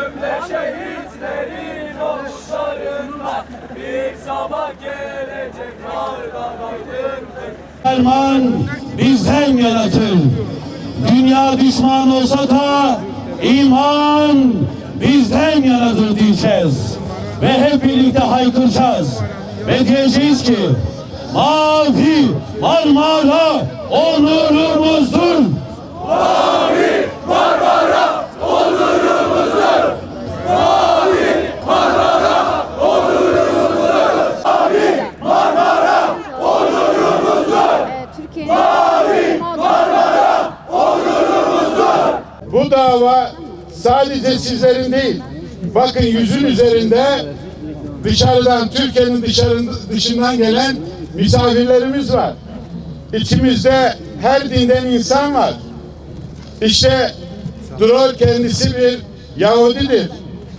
Cümle şehitlerin oluşlarında bir sabah gelecek kardan aydınlık. Erman bizden yanatır. Dünya düşman olsa da iman bizden yanadır diyeceğiz. Ve hep birlikte haykıracağız. Ve diyeceğiz ki Mavi Marmara onurumuzdur. Mavi Marmara onurumuzdur. Mavi Marmara onurumuzdur. Mavi Marmara onurumuzdur. Türkiye'nin Mavi Marmara onurumuzdur. Bu dava sadece sizlerin değil, bakın yüzün üzerinde dışarıdan, Türkiye'nin dışından gelen misafirlerimiz var. İçimizde her dinden insan var. İşte Drol kendisi bir Yahudidir.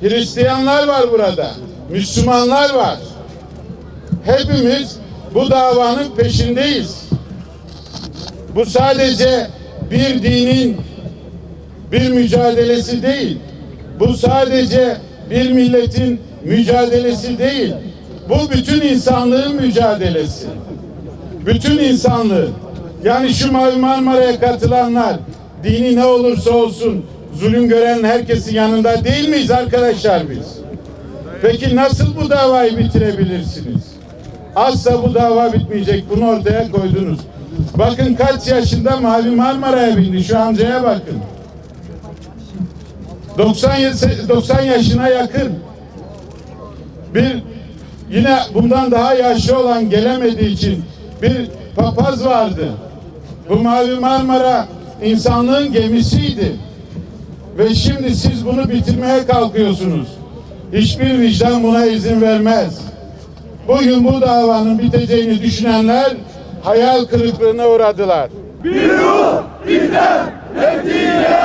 Hristiyanlar var burada. Müslümanlar var. Hepimiz bu davanın peşindeyiz. Bu sadece bir dinin bir mücadelesi değil. Bu sadece bir milletin mücadelesi değil. Bu bütün insanlığın mücadelesi. Bütün insanlığı. Yani şu Mavi Marmara'ya katılanlar, dini ne olursa olsun zulüm gören herkesin yanında değil miyiz arkadaşlar biz? Peki nasıl bu davayı bitirebilirsiniz? Asla bu dava bitmeyecek. Bunu ortaya koydunuz. Bakın kaç yaşında Mavi Marmara'ya bindi. Şu amcaya bakın. 90 yaşına yakın. Bir yine bundan daha yaşlı olan gelemediği için bir papaz vardı. Bu Mavi Marmara insanlığın gemisiydi. Ve şimdi siz bunu bitirmeye kalkıyorsunuz. Hiçbir vicdan buna izin vermez. Bugün bu davanın biteceğini düşünenler hayal kırıklığına uğradılar. Bir ruh, bir dem, hep dine